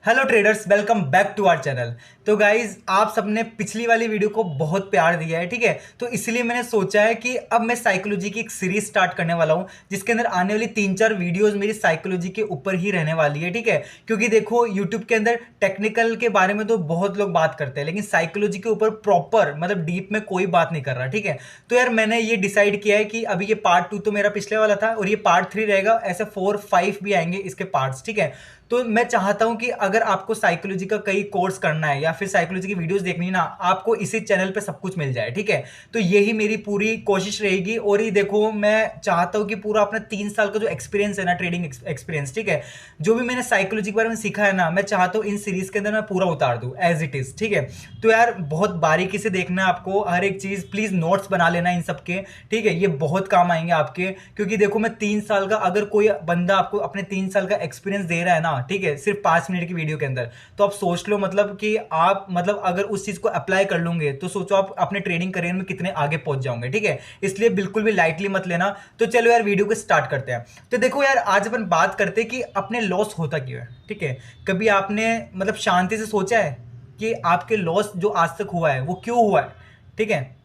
Hello traders, welcome back to our channel. तो guys, आप सबने पिछली वाली वीडियो को बहुत प्यार दिया है, ठीक है। तो इसलिए मैंने सोचा है कि अब मैं साइकोलॉजी की एक सीरीज स्टार्ट करने वाला हूं, जिसके अंदर आने वाली 3-4 वीडियोस मेरी साइकोलॉजी के ऊपर ही रहने वाली है, ठीक है। क्योंकि देखो, यूट्यूब के अंदर टेक्निकल के बारे में तो बहुत लोग बात करते हैं, लेकिन साइकोलॉजी के ऊपर प्रॉपर मतलब डीप में कोई बात नहीं कर रहा, ठीक है। तो यार, मैंने ये डिसाइड किया है कि अभी ये पार्ट 2 तो मेरा पिछले वाला था और ये पार्ट 3 रहेगा, ऐसे 4-5 भी आएंगे इसके पार्ट्स, ठीक है। तो मैं चाहता हूं कि अगर आपको साइकोलॉजी का कई कोर्स करना है या फिर साइकोलॉजी की वीडियोस देखनी है ना, आपको इसी चैनल पे सब कुछ मिल जाए, ठीक है। तो यही मेरी पूरी कोशिश रहेगी। और ये देखो, मैं चाहता हूं कि पूरा अपना 3 साल का जो एक्सपीरियंस है ना, ट्रेडिंग एक्सपीरियंस, ठीक है, जो भी मैंने साइकोलॉजी के बारे में सीखा है ना, मैं चाहता हूं इन सीरीज के अंदर मैं पूरा उतार दूं एज इट इज, ठीक है। तो यार, बहुत बारीकी से देखना है आपको हर एक चीज, प्लीज नोट्स बना लेना इन सबके, ठीक है। ये बहुत काम आएंगे आपके, क्योंकि देखो, मैं 3 साल का, अगर कोई बंदा आपको अपने 3 साल का एक्सपीरियंस दे रहा है ना, ठीक है, सिर्फ 5 मिनट की वीडियो के अंदर, तो आप सोच लो मतलब कि आप मतलब अगर उस चीज को अप्लाई कर लोगे तो सोचो आप अपने ट्रेडिंग करियर में कितने आगे पहुंच जाओगे, ठीक है। इसलिए बिल्कुल भी लाइटली मत लेना। तो चलो यार, वीडियो को स्टार्ट करते हैं। तो देखो यार, आज अपन बात करते हैं कि अपने लॉस होता क्यों है, ठीक है। कभी आपने मतलब शांति से सोचा है कि आपके लॉस जो आज तक हुआ है वो क्यों हुआ है, ठीक है।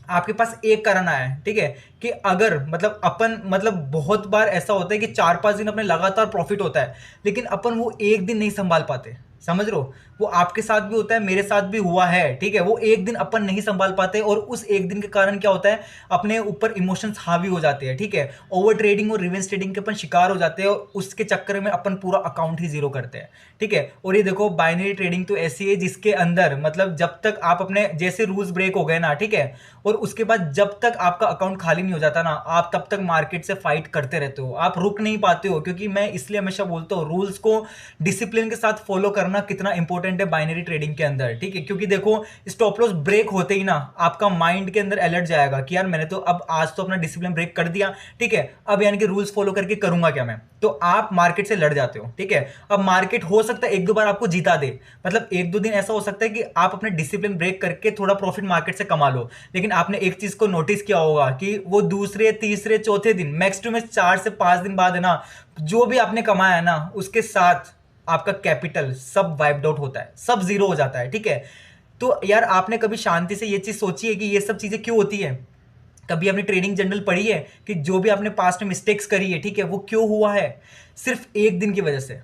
आपके पास एक कारण आया है, ठीक है, कि अगर मतलब अपन मतलब बहुत बार ऐसा होता है कि 4-5 दिन अपने लगातार प्रॉफिट होता है, लेकिन अपन वो एक दिन नहीं संभाल पाते। समझ रहे हो? वो आपके साथ भी होता है, मेरे साथ भी हुआ है, ठीक है। वो एक दिन अपन नहीं संभाल पाते और उस एक दिन के कारण क्या होता है, अपने ऊपर इमोशंस हावी हो जाते हैं, ठीक है। ओवर ट्रेडिंग और रिवेंज ट्रेडिंग के अपन शिकार हो जाते हैं और उसके चक्कर में अपन पूरा अकाउंट ही जीरो करते हैं, ठीक है। और ये देखो, बाइनरी ट्रेडिंग तो ऐसी है जिसके अंदर मतलब जब तक आप अपने जैसे रूल्स ब्रेक हो गए ना, ठीक है, और उसके बाद जब तक आपका अकाउंट खाली नहीं हो जाता ना, आप तब तक मार्केट से फाइट करते रहते हो, आप रुक नहीं पाते हो। क्योंकि मैं इसलिए हमेशा बोलता हूँ, रूल्स को डिसिप्लिन के साथ फॉलो करना कितना इंपॉर्टेंट है बाइनरी ट्रेडिंग के अंदर, ठीक है। क्योंकि देखो, स्टॉप लॉस ब्रेक होते ही ना आपका माइंड के अंदर अलर्ट जाएगा कि यार, मैंने तो अब आज तो अपना डिसिप्लिन ब्रेक कर दिया, ठीक है, अब यानी कि रूल्स फॉलो करके करूंगा क्या मैं। तो आप मार्केट से लड़ जाते हो, ठीक है। अब मार्केट हो सकता है 1-2 बार आपको जिता दे, मतलब 1-2 दिन ऐसा हो सकता है कि आप अपने डिसिप्लिन ब्रेक करके थोड़ा प्रॉफिट मार्केट से कमा लो। लेकिन आपने एक चीज को नोटिस किया होगा कि वो दूसरे, तीसरे, चौथे दिन, मैक्स टू मैक्स 4 से 5 दिन बाद है ना, जो भी आपने कमाया है ना, उसके साथ आपका कैपिटल सब वाइप्ड आउट होता है, सब जीरो हो जाता है, ठीक है। तो यार, आपने कभी शांति से ये चीज सोची है कि ये सब चीजें क्यों होती है? कभी अपनी ट्रेडिंग जर्नल पढ़ी है कि जो भी आपने पास्ट में मिस्टेक्स करी है, ठीक है, वो क्यों हुआ है? सिर्फ एक दिन की वजह से।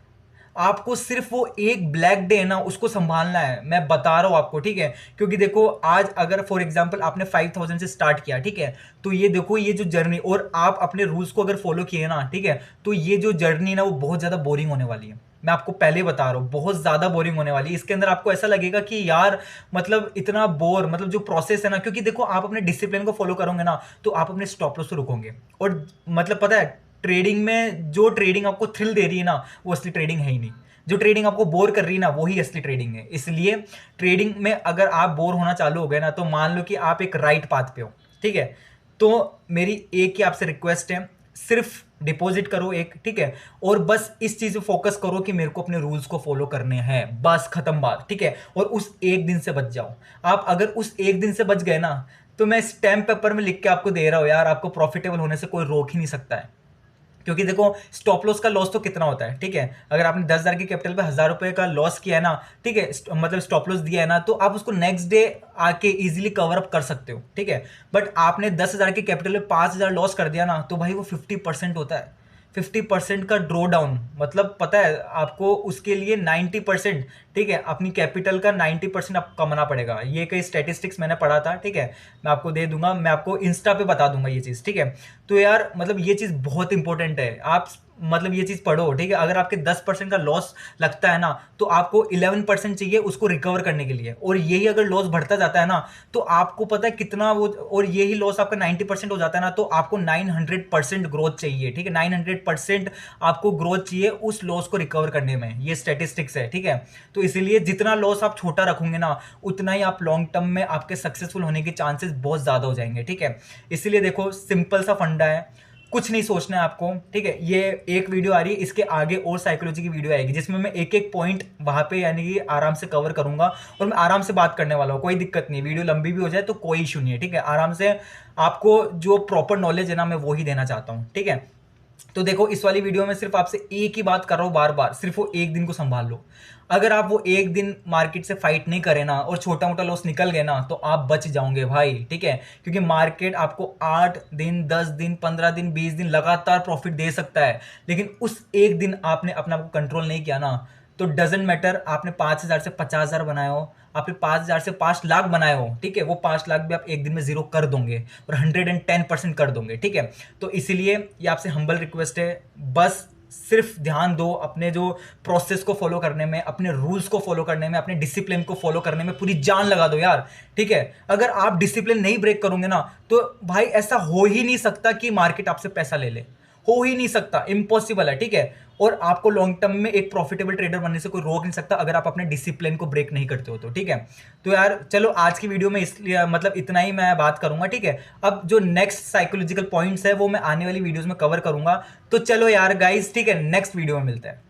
आपको सिर्फ वो एक ब्लैक डे है ना, उसको संभालना है, मैं बता रहा हूं आपको, ठीक है। क्योंकि देखो, आज अगर फॉर एग्जांपल आपने 5,000 से स्टार्ट किया, ठीक है, तो ये देखो, ये जो जर्नी, और आप अपने रूल्स को अगर फॉलो किए ना, ठीक है, तो ये जो जर्नी ना, वो बहुत ज्यादा बोरिंग होने वाली है। मैं आपको पहले बता रहा हूँ, बहुत ज्यादा बोरिंग होने वाली है। इसके अंदर आपको ऐसा लगेगा कि यार, मतलब इतना बोर, मतलब जो प्रोसेस है ना, क्योंकि देखो, आप अपने डिसिप्लिन को फॉलो करोगे ना, तो आप अपने स्टॉप लॉस से रुकोगे। और मतलब पता है, ट्रेडिंग में जो ट्रेडिंग आपको थ्रिल दे रही है ना, वो असली ट्रेडिंग है ही नहीं। जो ट्रेडिंग आपको बोर कर रही है ना, वही असली ट्रेडिंग है। इसलिए ट्रेडिंग में अगर आप बोर होना चालू हो गए ना, तो मान लो कि आप एक राइट पाथ पे हो, ठीक है। तो मेरी एक ही आपसे रिक्वेस्ट है, सिर्फ डिपॉजिट करो एक, ठीक है, और बस इस चीज पे फोकस करो कि मेरे को अपने रूल्स को फॉलो करने हैं, बस खत्म बात, ठीक है। और उस एक दिन से बच जाओ। आप अगर उस एक दिन से बच गए ना, तो मैं स्टैम्प पेपर में लिख के आपको दे रहा हूं यार, आपको प्रॉफिटेबल होने से कोई रोक ही नहीं सकता है। क्योंकि देखो, स्टॉप लॉस का लॉस तो कितना होता है, ठीक है। अगर आपने 10,000 की कैपिटल पे 1,000 रुपए का लॉस किया है ना, ठीक है, मतलब स्टॉप लॉस दिया है ना, तो आप उसको नेक्स्ट डे आके इजीली कवर अप कर सकते हो, ठीक है। बट आपने 10,000 की कैपिटल पे 5,000 लॉस कर दिया ना, तो भाई वो 50% होता है। 50% का ड्रॉ डाउन, मतलब पता है आपको, उसके लिए 90%, ठीक है, अपनी कैपिटल का 90% आपको कमाना पड़ेगा। ये कई स्टैटिस्टिक्स मैंने पढ़ा था, ठीक है, मैं आपको दे दूंगा, मैं आपको इंस्टा पे बता दूंगा ये चीज़, ठीक है। तो यार, मतलब ये चीज़ बहुत इंपॉर्टेंट है। आप मतलब ये चीज़ पढ़ो, ठीक है। अगर आपके 10% का लॉस लगता है ना, तो आपको 11% चाहिए उसको रिकवर करने के लिए। और यही अगर लॉस बढ़ता जाता है ना, तो आपको पता है कितना वो, और यही लॉस आपका 90% हो जाता है ना, तो आपको 900% ग्रोथ चाहिए, ठीक है। 900% आपको ग्रोथ चाहिए उस लॉस को रिकवर करने में। ये स्टेटिस्टिक्स है, ठीक है। तो इसीलिए जितना लॉस आप छोटा रखोगे ना, उतना ही आप लॉन्ग टर्म में आपके सक्सेसफुल होने के चांसेस बहुत ज़्यादा हो जाएंगे, ठीक है। इसीलिए देखो, सिंपल सा फंडा है, कुछ नहीं सोचना है आपको, ठीक है। ये एक वीडियो आ रही है, इसके आगे और साइकोलॉजी की वीडियो आएगी, जिसमें मैं एक एक पॉइंट वहां पे यानी कि आराम से कवर करूंगा, और मैं आराम से बात करने वाला हूँ, कोई दिक्कत नहीं। वीडियो लंबी भी हो जाए तो कोई इशू नहीं है, ठीक है। आराम से आपको जो प्रॉपर नॉलेज है ना, मैं वो ही देना चाहता हूँ, ठीक है। तो देखो इस वाली वीडियो में सिर्फ आपसे एक ही बात कर रहा हूँ बार बार, सिर्फ वो एक दिन को संभाल लो। अगर आप वो एक दिन मार्केट से फाइट नहीं करे ना और छोटा मोटा लॉस निकल गए ना, तो आप बच जाओगे भाई, ठीक है। क्योंकि मार्केट आपको 8 दिन, 10 दिन, 15 दिन, 20 दिन लगातार प्रॉफिट दे सकता है, लेकिन उस एक दिन आपने अपने आप को कंट्रोल नहीं किया ना, तो डजेंट मैटर आपने 5,000 से 50,000 बनाए हो, आपने 5,000 से 5 लाख बनाए हो, ठीक है, वो 5 लाख भी आप एक दिन में जीरो कर दोगे और 110% कर दोगे, ठीक है। तो इसीलिए ये आपसे हम्बल रिक्वेस्ट है, बस सिर्फ ध्यान दो अपने जो प्रोसेस को फॉलो करने में, अपने रूल्स को फॉलो करने में, अपने डिसिप्लिन को फॉलो करने में पूरी जान लगा दो यार, ठीक है। अगर आप डिसिप्लिन नहीं ब्रेक करोगे ना, तो भाई ऐसा हो ही नहीं सकता कि मार्केट आपसे पैसा ले ले, हो ही नहीं सकता, इम्पॉसिबल है, ठीक है। और आपको लॉन्ग टर्म में एक प्रॉफिटेबल ट्रेडर बनने से कोई रोक नहीं सकता अगर आप अपने डिसिप्लिन को ब्रेक नहीं करते हो तो, ठीक है। तो यार चलो आज की वीडियो में इसलिए मतलब इतना ही मैं बात करूंगा, ठीक है। अब जो नेक्स्ट साइकोलॉजिकल पॉइंट्स है वो मैं आने वाली वीडियोस में कवर करूंगा। तो चलो यार गाइस, ठीक है, नेक्स्ट वीडियो में मिलते हैं।